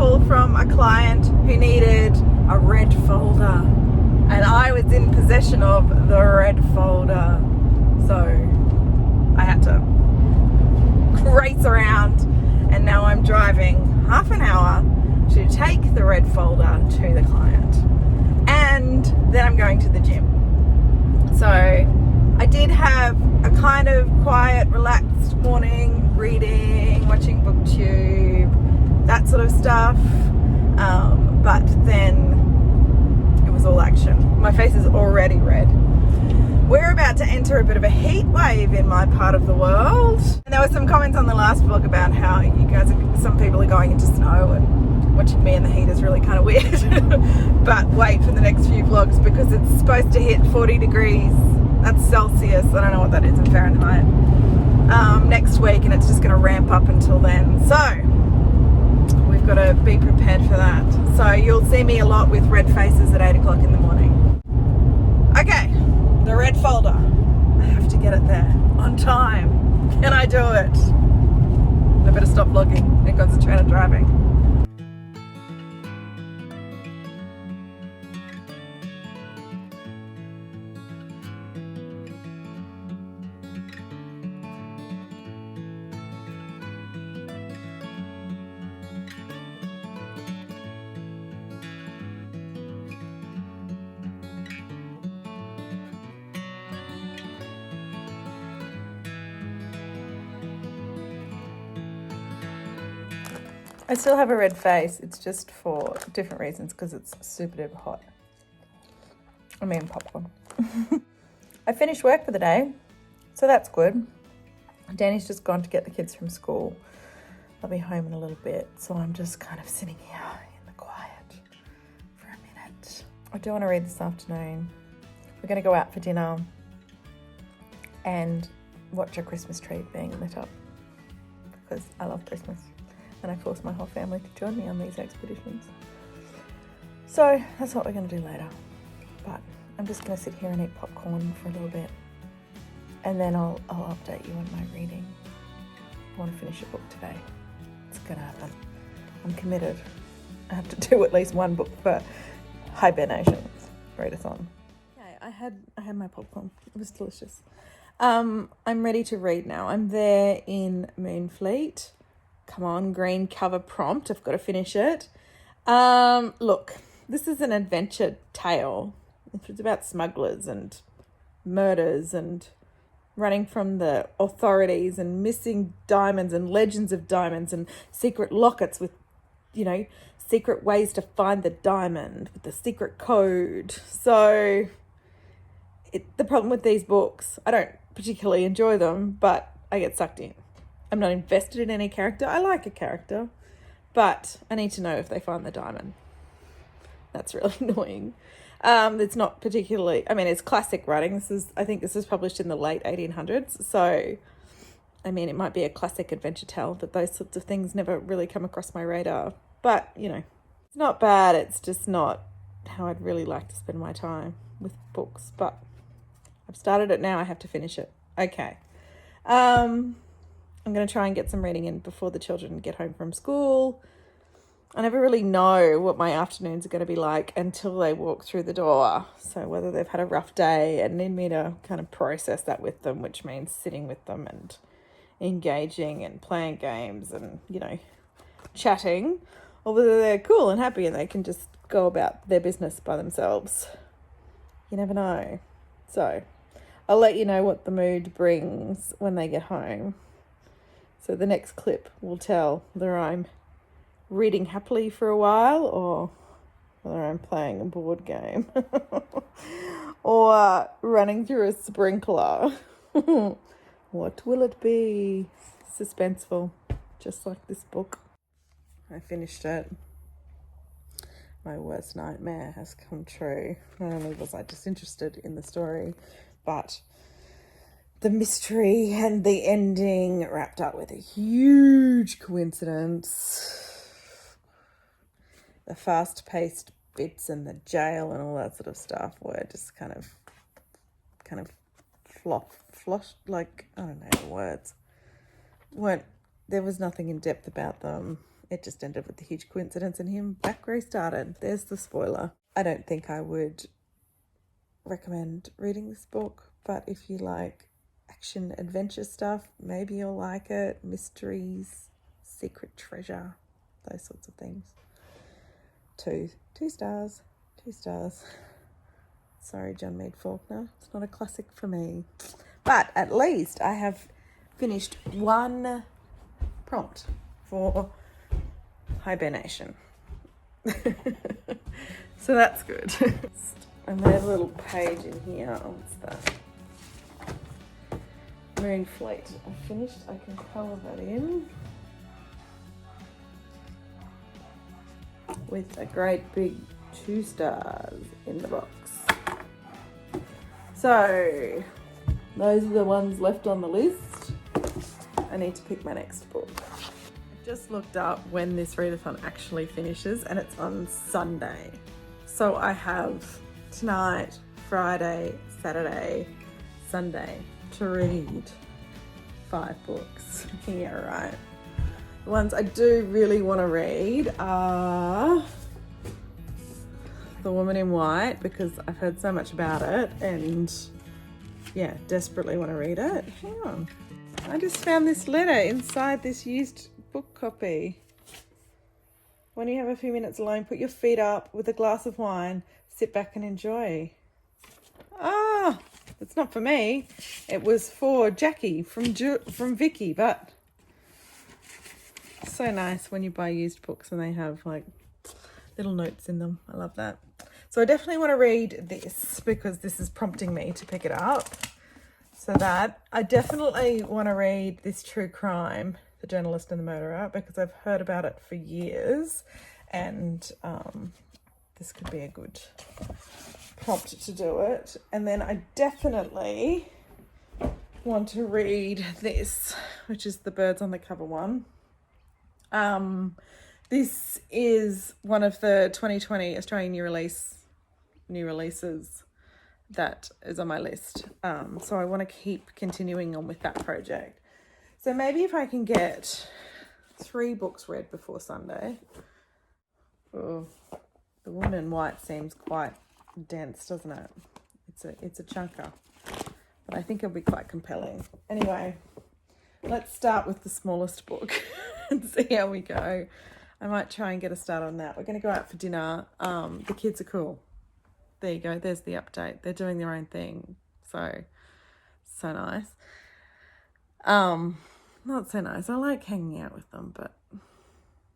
call from a client who needed a red folder, and I was in possession of the red folder, so I had to race around, and now I'm driving half an hour to take the red folder to the client, and then I'm going to the gym. So I did have a kind of quiet, relaxed morning, reading, watching booktube, that sort of stuff, but then it was all action. My face is already red. We're about to enter a bit of a heat wave in my part of the world. And there were some comments on the last vlog about how some people are going into snow, and watching me in the heat is really kind of weird. But wait for the next few vlogs, because it's supposed to hit 40 degrees. That's Celsius. I don't know what that is in Fahrenheit. Next week, and it's just going to ramp up until then. So we've got to be prepared for that. So you'll see me a lot with red faces at 8 o'clock in the morning. Okay, the red folder. I have to get it there on time. Can I do it? I better stop vlogging and concentrate on driving. I still have a red face. It's just for different reasons, because it's super duper hot. I mean popcorn. I finished work for the day, so that's good. Danny's just gone to get the kids from school. I'll be home in a little bit, so I'm just kind of sitting here in the quiet for a minute. I do want to read this afternoon. We're going to go out for dinner and watch a Christmas tree being lit up, because I love Christmas. And I force my whole family to join me on these expeditions. So that's what we're going to do later. But I'm just going to sit here and eat popcorn for a little bit, and then I'll update you on my reading. I want to finish a book today. It's going to happen. I'm committed. I have to do at least one book for Hibearnation. Readathon. Okay, I had my popcorn. It was delicious. I'm ready to read now. I'm there in Moonfleet. Come on, green cover prompt. I've got to finish it. Look, this is an adventure tale. It's about smugglers and murders and running from the authorities and missing diamonds and legends of diamonds and secret lockets with, secret ways to find the diamond with the secret code. So the problem with these books, I don't particularly enjoy them, but I get sucked in. I'm not invested in any character. I like a character, but I need to know if they find the diamond. That's really annoying. It's not particularly, it's classic writing. I think this was published in the late 1800s. So, it might be a classic adventure tale, but those sorts of things never really come across my radar. But, it's not bad. It's just not how I'd really like to spend my time with books. But I've started it now. I have to finish it. Okay. I'm going to try and get some reading in before the children get home from school. I never really know what my afternoons are going to be like until they walk through the door. So whether they've had a rough day and need me to kind of process that with them, which means sitting with them and engaging and playing games and, chatting, or whether they're cool and happy and they can just go about their business by themselves. You never know. So I'll let you know what the mood brings when they get home. So the next clip will tell whether I'm reading happily for a while or whether I'm playing a board game or running through a sprinkler. What will it be? Suspenseful, just like this book. I finished it. My worst nightmare has come true. Not only was I disinterested in the story, but the mystery and the ending wrapped up with a huge coincidence. The fast-paced bits and the jail and all that sort of stuff were just kind of flushed, like, I don't know the words. There was nothing in depth about them. it just ended with the huge coincidence and him back where he started. There's the spoiler. I don't think I would recommend reading this book, but if you like action adventure stuff, maybe you'll like it. Mysteries, secret treasure, those sorts of things. Two stars. Sorry, John Mead Faulkner. It's not a classic for me. But at least I have finished one prompt for Hibearnation. So that's good. I made a little page in here. What's that? Moonfleet. I finished. I can colour that in with a great big 2 stars in the box. So those are the ones left on the list. I need to pick my next book. I just looked up when this readathon actually finishes, and it's on Sunday. So I have tonight, Friday, Saturday, Sunday to read 5 books. Yeah, right. The ones I do really want to read are The Woman in White, because I've heard so much about it and yeah, desperately want to read it. Hang on. I just found this letter inside this used book copy. When you have a few minutes alone, put your feet up with a glass of wine, sit back and enjoy. Ah, it's not for me. It was for Jackie from Vicky, but so nice when you buy used books and they have like little notes in them. I love that. So I definitely want to read this because this is prompting me to pick it up. So that I definitely want to read this true crime, The Journalist and the Murderer, because I've heard about it for years, and this could be a good prompt to do it. And then I definitely want to read this, which is the Birds on the Cover one. This is one of the 2020 Australian new releases that is on my list. So I want to keep continuing on with that project. So maybe if I can get 3 books read before Sunday. Oh, The Woman in White seems quite dense, doesn't it? It's a chunker, but I think it'll be quite compelling. Anyway, let's start with the smallest book and see how we go. I might try and get a start on that. We're going to go out for dinner. The kids are cool. There you go. There's the update. They're doing their own thing. So nice. Not so nice. I like hanging out with them, but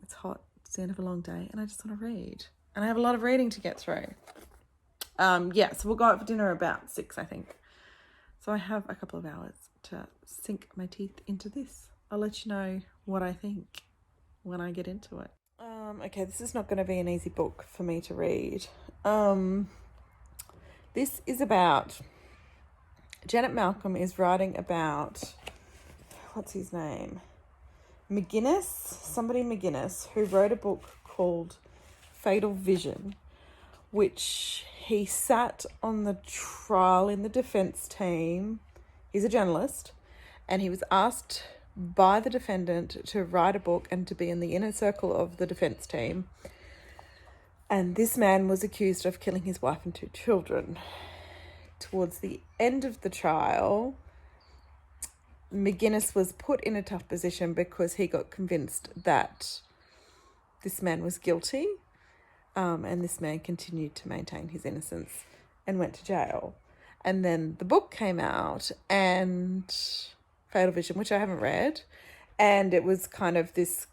it's hot. It's the end of a long day and I just want to read. And I have a lot of reading to get through. So we'll go out for dinner about 6, I think. So I have a couple of hours to sink my teeth into this. I'll let you know what I think when I get into it. Okay, this is not going to be an easy book for me to read. This is about... Janet Malcolm is writing about... What's his name? Somebody McGuinness, who wrote a book called Fatal Vision, which he sat on the trial in the defense team. He's a journalist, and he was asked by the defendant to write a book and to be in the inner circle of the defense team. And this man was accused of killing his wife and 2 children. Towards the end of the trial, McGuinness was put in a tough position because he got convinced that this man was guilty, and this man continued to maintain his innocence and went to jail. And then the book came out, and Fatal Vision, which I haven't read, and it was kind of this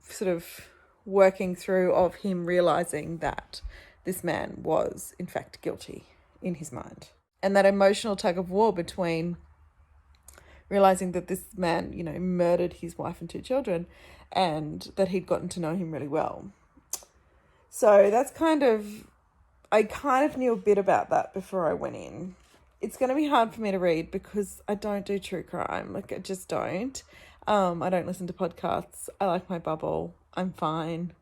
sort of working through of him realising that this man was in fact guilty in his mind. And that emotional tug of war between realising that this man, murdered his wife and 2 children and that he'd gotten to know him really well. So that's I kind of knew a bit about that before I went in. It's going to be hard for me to read because I don't do true crime. I just don't. I don't listen to podcasts. I like my bubble. I'm fine.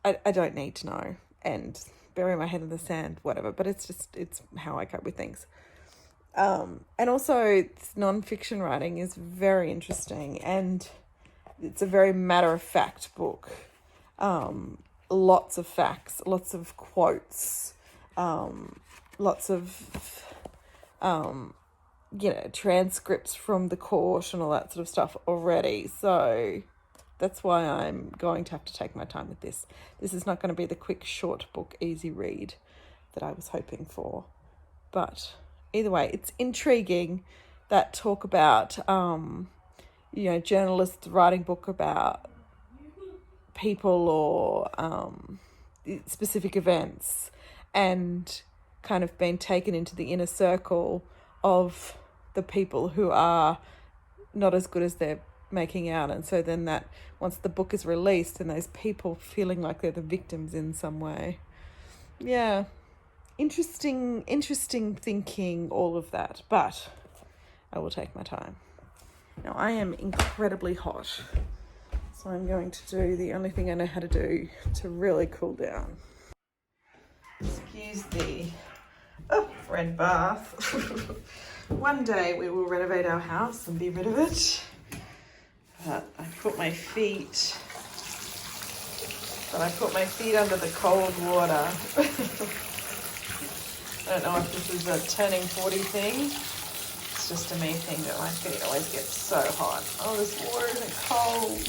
I don't need to know and bury my head in the sand, whatever. But it's how I cope with things. And also non-fiction writing is very interesting. And It's a very matter-of-fact book. Lots of facts, lots of quotes, lots of, transcripts from the court and all that sort of stuff already. So that's why I'm going to have to take my time with this. This is not going to be the quick, short book, easy read that I was hoping for. But either way, it's intriguing, that talk about, journalists writing book about people or specific events, and kind of being taken into the inner circle of the people who are not as good as they're making out. And so then that once the book is released, and those people feeling like they're the victims in some way. Yeah. Interesting thinking, all of that. But I will take my time. Now, I am incredibly hot, so I'm going to do the only thing I know how to do to really cool down. Excuse the red bath. One day we will renovate our house and be rid of it. But I put my feet under the cold water. I don't know if this is a turning 40 thing. It's just a me thing that my feet always get so hot. Oh, this water isn't cold.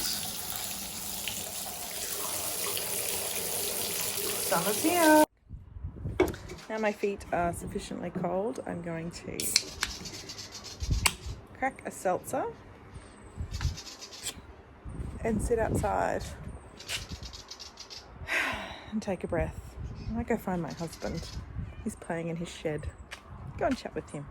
Summer's here. Now my feet are sufficiently cold, I'm going to crack a seltzer and sit outside and take a breath. I might go find my husband. He's playing in his shed. Go and chat with him.